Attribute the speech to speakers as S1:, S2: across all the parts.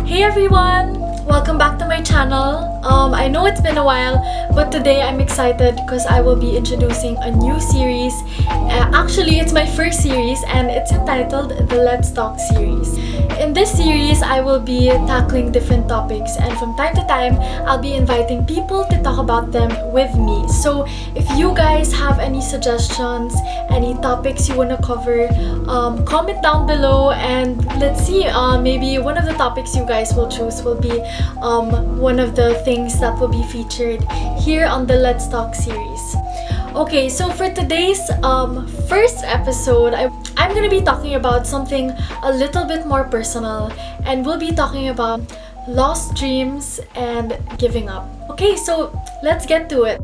S1: Hey everyone! Welcome back to my channel. I know it's been a while, but today I'm excited because I will be introducing a new series. Actually, it's my first series and it's entitled the Let's Talk series. In this series, I will be tackling different topics, and from time to time, I'll be inviting people to talk about them with me. So if you guys have any suggestions, any topics you want to cover, comment down below and let's see, maybe one of the topics you guys will choose will be one of the things that will be featured here on the Let's Talk series. Okay, so for today's first episode, I'm gonna be talking about something a little bit more personal, and we'll be talking about lost dreams and giving up. Okay, so let's get to it.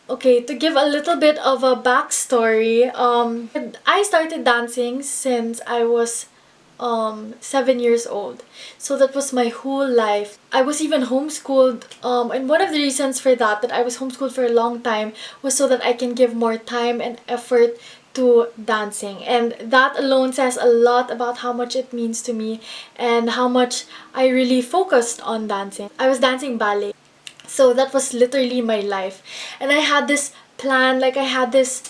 S1: Okay, to give a little bit of a backstory, I started dancing since I was 7 years old. So that was my whole life. I was even homeschooled, and one of the reasons for that I was homeschooled for a long time was so that I can give more time and effort to dancing. And that alone says a lot about how much it means to me and how much I really focused on dancing. I was dancing ballet. So that was literally my life. And I had this plan, like I had this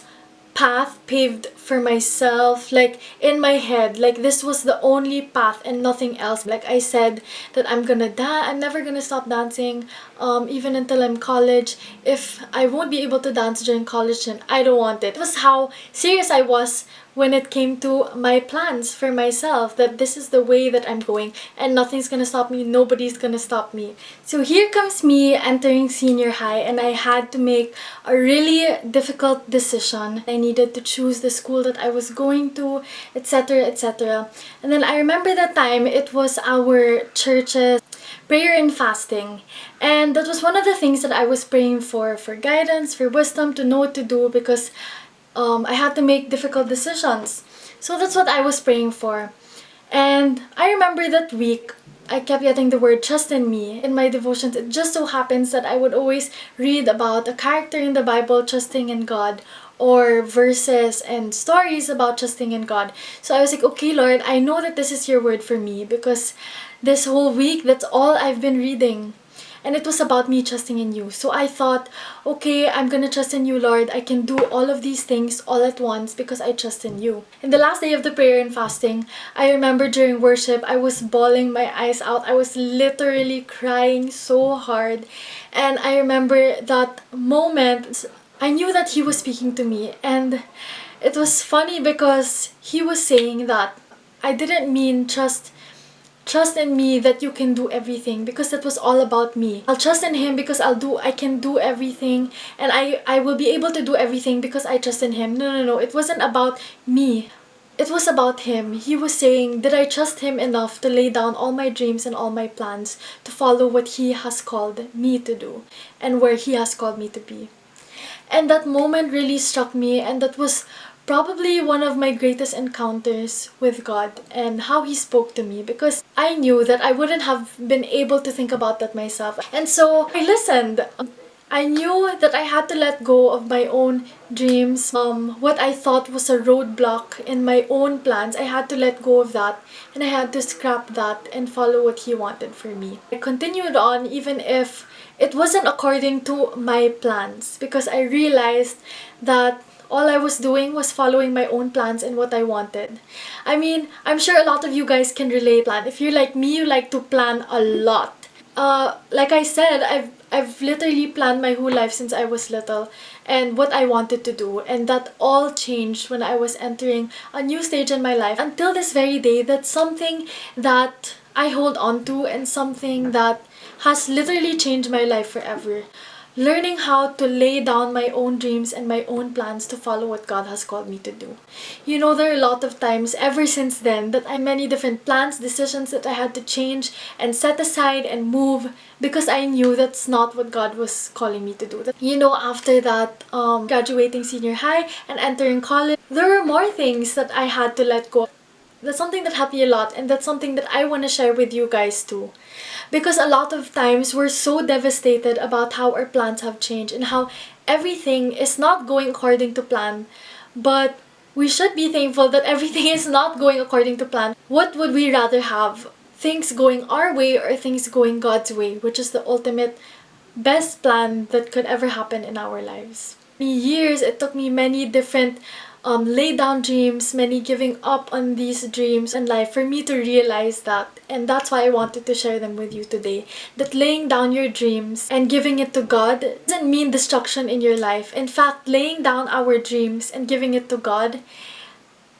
S1: path paved for myself, like in my head, like this was the only path and nothing else. Like I said that I'm gonna dance, I'm never gonna stop dancing, even until I'm college. If I won't be able to dance during college, then I don't want it. It was how serious I was when it came to my plans for myself, that this is the way that I'm going and nothing's gonna stop me, nobody's gonna stop me. So here comes me entering senior high, and I had to make a really difficult decision. I needed to choose the school that I was going to, etc., etc. And then I remember that time it was our church's prayer and fasting, and that was one of the things that I was praying for guidance, for wisdom, to know what to do, because I had to make difficult decisions. So that's what I was praying for. And I remember that week, I kept getting the word trust in me in my devotions. It just so happens that I would always read about a character in the Bible trusting in God, or verses and stories about trusting in God. So I was like, okay, Lord, I know that this is your word for me, because this whole week, that's all I've been reading. And it was about me trusting in you. So I thought, okay, I'm gonna trust in you, Lord. I can do all of these things all at once because I trust in you. In the last day of the prayer and fasting, I remember during worship, I was bawling my eyes out. I was literally crying so hard. And I remember that moment, I knew that he was speaking to me. And it was funny because he was saying that I didn't mean trust in me that you can do everything, because that was all about me. I'll trust in him because I can do everything, and I will be able to do everything because I trust in him. No. It wasn't about me. It was about him. He was saying, did I trust him enough to lay down all my dreams and all my plans to follow what he has called me to do and where he has called me to be? And that moment really struck me, and that was probably one of my greatest encounters with God and how He spoke to me, because I knew that I wouldn't have been able to think about that myself. And so I listened. I knew that I had to let go of my own dreams, what I thought was a roadblock in my own plans. I had to let go of that, and I had to scrap that and follow what He wanted for me. I continued on even if it wasn't according to my plans, because I realized that all I was doing was following my own plans and what I wanted. I mean, I'm sure a lot of you guys can relate. If you're like me, you like to plan a lot. Like I said, I've literally planned my whole life since I was little and what I wanted to do, and that all changed when I was entering a new stage in my life. Until this very day, that's something that I hold on to, and something that has literally changed my life forever. Learning how to lay down my own dreams and my own plans to follow what God has called me to do. You know, there are a lot of times ever since then that I had many different plans, decisions that I had to change and set aside and move, because I knew that's not what God was calling me to do. You know, after that, graduating senior high and entering college, there were more things that I had to let go. That's something that helped me a lot, and that's something that I want to share with you guys too. Because a lot of times we're so devastated about how our plans have changed and how everything is not going according to plan. But we should be thankful that everything is not going according to plan. What would we rather have? Things going our way or things going God's way, which is the ultimate best plan that could ever happen in our lives. Years, it took me many different lay down dreams, many giving up on these dreams in life for me to realize that. And that's why I wanted to share them with you today. That laying down your dreams and giving it to God doesn't mean destruction in your life. In fact, laying down our dreams and giving it to God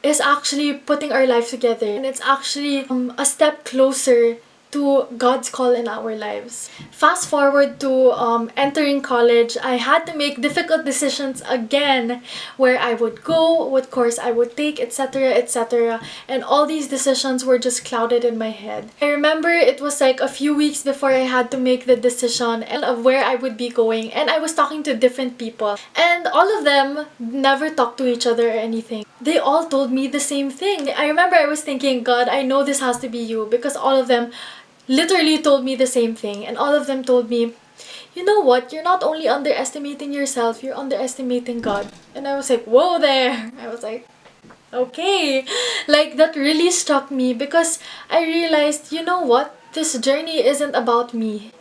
S1: is actually putting our life together, and it's actually a step closer to God's call in our lives. Fast forward to entering college, I had to make difficult decisions again, where I would go, what course I would take, etc., etc. And all these decisions were just clouded in my head. I remember it was like a few weeks before I had to make the decision of where I would be going, and I was talking to different people, and all of them never talked to each other or anything. They all told me the same thing. I remember I was thinking, God, I know this has to be you, because all of them literally told me the same thing, and all of them told me, you know what, you're not only underestimating yourself, you're underestimating God. And I was like, whoa there. I was like, okay. Like, that really struck me, because I realized, you know what, this journey isn't about me.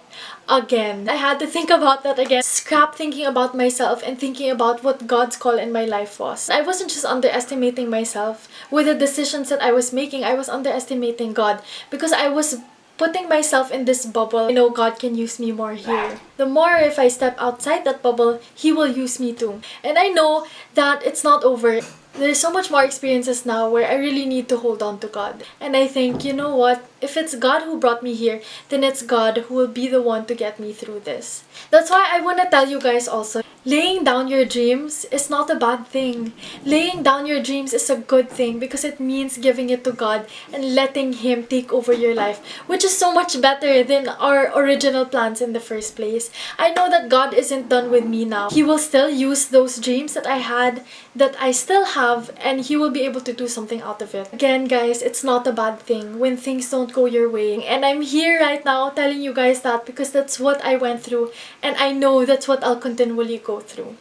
S1: Again, I had to think about that again. Scrap thinking about myself and thinking about what God's call in my life was. I wasn't just underestimating myself with the decisions that I was making, I was underestimating God, because I was putting myself in this bubble. I know God can use me more here. The more if I step outside that bubble, He will use me too. And I know that it's not over. There's so much more experiences now where I really need to hold on to God. And I think, you know what? If it's God who brought me here, then it's God who will be the one to get me through this. That's why I want to tell you guys also, laying down your dreams is not a bad thing. Laying down your dreams is a good thing, because it means giving it to God and letting Him take over your life, which is so much better than our original plans in the first place. I know that God isn't done with me now. He will still use those dreams that I had, that I still have, and He will be able to do something out of it. Again, guys, it's not a bad thing when things don't go your way. And I'm here right now telling you guys that because that's what I went through, and I know that's what I'll continually go through.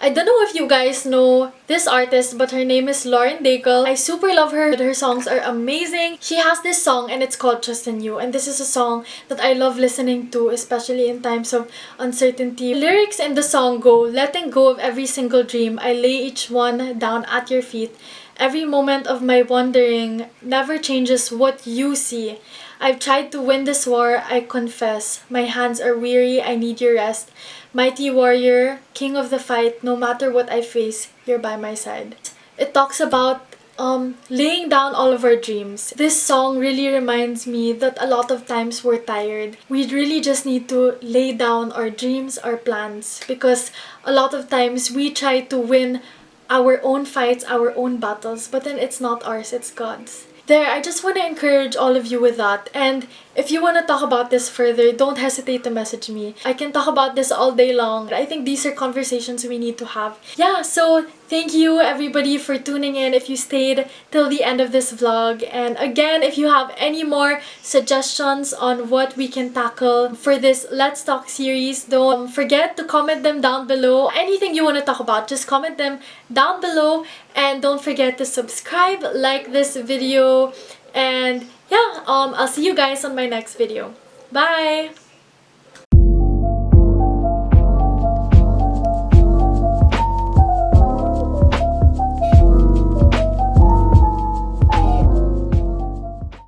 S1: I don't know if you guys know this artist, but her name is Lauren Daigle. I super love her. Her songs are amazing. She has this song and it's called Trust in You. And this is a song that I love listening to, especially in times of uncertainty. The lyrics in the song go, letting go of every single dream, I lay each one down at your feet. Every moment of my wandering never changes what you see. I've tried to win this war, I confess. My hands are weary, I need your rest. Mighty warrior, king of the fight, no matter what I face, you're by my side. It talks about laying down all of our dreams. This song really reminds me that a lot of times we're tired. We really just need to lay down our dreams, our plans, because a lot of times we try to win our own fights, our own battles, but then it's not ours, it's God's. There, I just want to encourage all of you with that. And if you want to talk about this further, don't hesitate to message me. I can talk about this all day long. I think these are conversations we need to have. Yeah, so thank you everybody for tuning in if you stayed till the end of this vlog. And again, if you have any more suggestions on what we can tackle for this Let's Talk series, don't forget to comment them down below. Anything you want to talk about, just comment them down below. And don't forget to subscribe, like this video, and yeah, I'll see you guys on my next video. Bye!